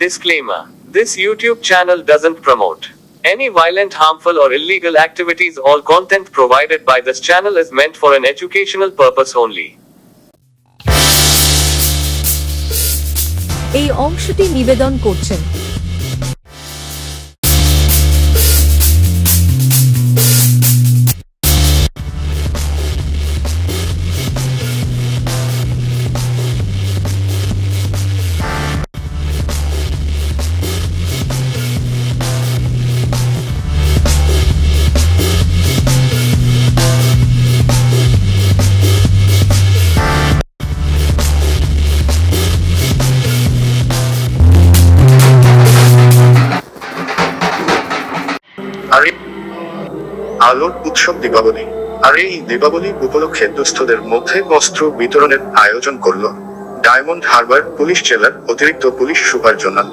Disclaimer: this YouTube channel doesn't promote any violent, harmful, or illegal activities. All content provided by this channel is meant for an educational purpose only. এই অংশটি নিবেদন করছেন আলোর উৎসব দীপাবলি। আর এই দীপাবলি উপলক্ষে দুস্থদের মধ্যে বস্ত্র বিতরণের আয়োজন করল ডায়মন্ড হারবার পুলিশ জেলার অতিরিক্ত পুলিশ সুপার জোনাল।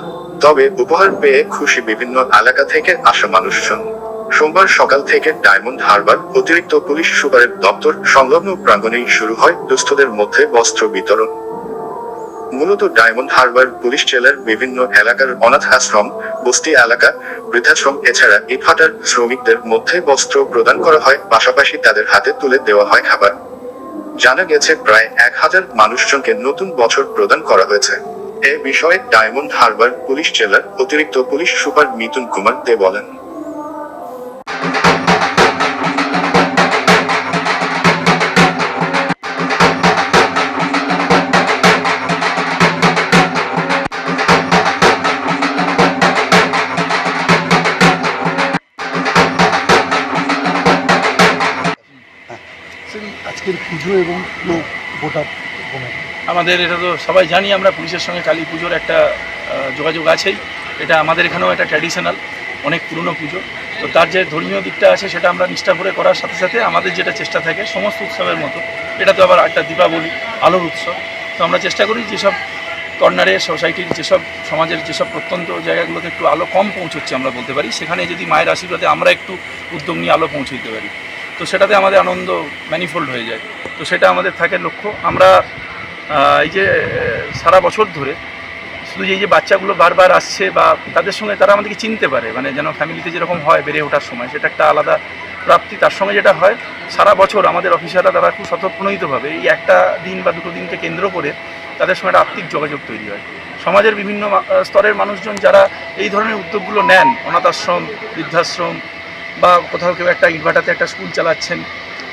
তবে উপহার পেয়ে খুশি বিভিন্ন এলাকা থেকে আসা মানুষজন। সোমবার সকাল থেকে ডায়মন্ড হারবার অতিরিক্ত পুলিশ সুপারের দপ্তর সংলগ্ন প্রাঙ্গণেই শুরু হয় দুস্থদের মধ্যে বস্ত্র বিতরণ। মূলত ডায়মন্ড হারবার পুলিশ জেলার বিভিন্ন এলাকার অনাথ আশ্রম, বস্তি এলাকা, বৃদ্ধাশ্রম এছাড়া ইটভাটার শ্রমিকদের মধ্যে বস্ত্র প্রদান করা হয়, পাশাপাশি তাদের হাতে তুলে দেওয়া হয় খাবার। জানা গেছে প্রায় 1000 মানুষজনকে নতুন বছর প্রদান করা হয়েছে। এ বিষয়ে ডায়মন্ড হারবার পুলিশ জেলার অতিরিক্ত পুলিশ সুপার মিথুন কুমার দে বলেন, আজকের পুজো এবং গোটা আমাদের এটা তো সবাই জানি, আমরা পুলিশের সঙ্গে কালী পুজোর একটা যোগাযোগ আছেই। এটা আমাদের এখানেও একটা ট্র্যাডিশনাল, অনেক পুরনো পুজো। তো তার যে ধর্মীয় দিকটা আছে সেটা আমরা নিষ্ঠা করে করার সাথে সাথে আমাদের যেটা চেষ্টা থাকে সমস্ত উৎসবের মতো এটা তো আবার একটা দীপাবলি, আলোর উৎসব। তো আমরা চেষ্টা করি যেসব কর্নারে সোসাইটির যেসব সমাজের যেসব প্রত্যন্ত জায়গাগুলোতে একটু আলো কম পৌঁছচ্ছে আমরা বলতে পারি, সেখানে যদি মায়ের আশীর্বাদে আমরা একটু উদ্যোগ নিয়ে আলো পৌঁছে দিতে পারি, তো সেটাতে আমাদের আনন্দ ম্যানিফোল্ড হয়ে যায়। তো সেটা আমাদের থাকে লক্ষ্য। আমরা এই যে সারা বছর ধরে শুধু এই যে বাচ্চাগুলো বারবার আসছে বা তাদের সঙ্গে তারা আমাদেরকে চিনতে পারে, মানে যেন ফ্যামিলিতে যেরকম হয় বেড়ে ওঠার সময়, সেটা একটা আলাদা প্রাপ্তি। তার সঙ্গে যেটা হয় সারা বছর আমাদের অফিসাররা তারা খুব স্বতঃপ্রণোদিতভাবে এই একটা দিন বা দুটো দিনকে কেন্দ্র করে তাদের সঙ্গে একটা আত্মিক যোগাযোগ তৈরি হয়। সমাজের বিভিন্ন স্তরের মানুষজন যারা এই ধরনের উদ্যোগগুলো নেন, অনাথ আশ্রম, বৃদ্ধাশ্রম বা কোথাও কেউ একটা ইটভাটাতে একটা স্কুল চালাচ্ছেন,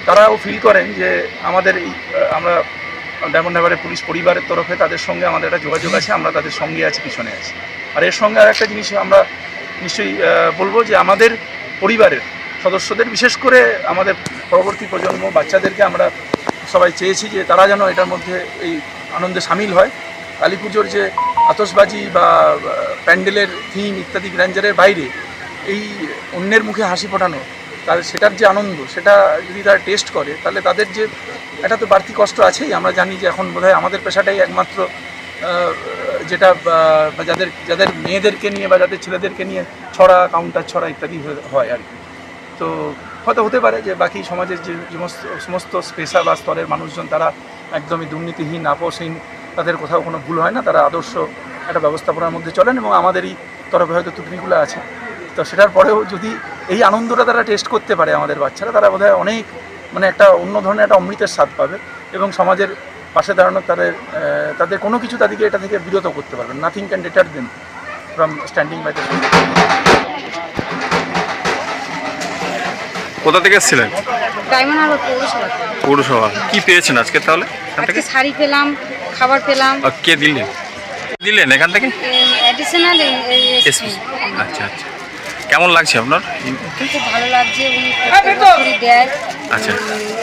তারাও ফিল করেন যে আমাদের এই আমরা ডায়মন্ড হারবারের পুলিশ পরিবারের তরফে তাদের সঙ্গে আমাদের একটা যোগাযোগ আছে, আমরা তাদের সঙ্গে আছি, পিছনে আছি। আর এর সঙ্গে আর একটা জিনিস আমরা নিশ্চয়ই বলবো যে আমাদের পরিবারের সদস্যদের, বিশেষ করে আমাদের পরবর্তী প্রজন্ম বাচ্চাদেরকে আমরা সবাই চেয়েছি যে তারা যেন এটার মধ্যে এই আনন্দে সামিল হয়। কালী পুজোর যে আতশবাজি বা প্যান্ডেলের থিম ইত্যাদি গ্র্যান্ডারের বাইরে এই অন্যের মুখে হাসি ফোটানো, তার সেটার যে আনন্দ সেটা যদি তারা টেস্ট করে তাহলে তাদের যে একটা তো বাড়তি কষ্ট আছেই। আমরা জানি যে এখন বোধহয় আমাদের পেশাটাই একমাত্র যেটা যাদের যাদের মেয়েদেরকে নিয়ে বা যাদের ছেলেদেরকে নিয়ে ছড়া, কাউন্টার ছড়া ইত্যাদি হয় আর কি। তো হয়তো হতে পারে যে বাকি সমাজের যে সমস্ত পেশা বা স্তরের মানুষজন তারা একদমই দুর্নীতিহীন, আপোষহীন, তাদের কোথাও কোনো ভুল হয় না, তারা আদর্শ একটা ব্যবস্থাপনার মধ্যে চলেন এবং আমাদেরই তরফে হয়তো ত্রুটিগুলো আছে। তো সেটার পরেও যদি এই আনন্দটা তারা টেস্ট করতে পারে আমাদের বাচ্চারা, তারা বোধহয় অনেক মানে একটা অন্য ধরনের একটা অমৃতের স্বাদ পাবে এবং সমাজের পাশে দাঁড়ানো তাদের কোনো কিছু তাদেরকে এটা থেকে বিরত করতে পারবে। Nothing can deter them from standing by the. কোথা থেকে এসেছিলেন? ডায়মন্ড হারবার পৌরসভা। কি পেয়েছেন আজকে তাহলে? আজকে শাড়ি পেলাম, খাবার পেলাম। কে দিলেন এখান থেকে? অ্যাডিশনাল আচ্ছা আচ্ছা, কেমন লাগছে আপনার? খুব ভালো লাগছে, উনি প্রত্যেক বছরই দেয়। আচ্ছা,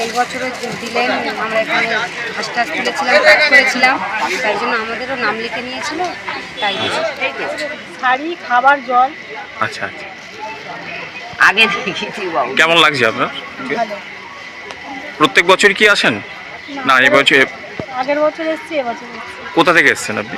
এই বছরে দিলেন। আমরা এখানে হাঁস তুলেছিলাম, কাজ করেছিলাম, তাই জন্য আমাদেরও নাম লিখে নিয়েছিল, তাই শাড়ি, খাবার, জল। আচ্ছা আচ্ছা, আগে দেখেছি। কেমন লাগছে আপনার? প্রত্যেক বছর কি আসেন? না, এবছর আগের বছর এসেছি, এবছর। কোথা থেকে এসেছেন আপনি?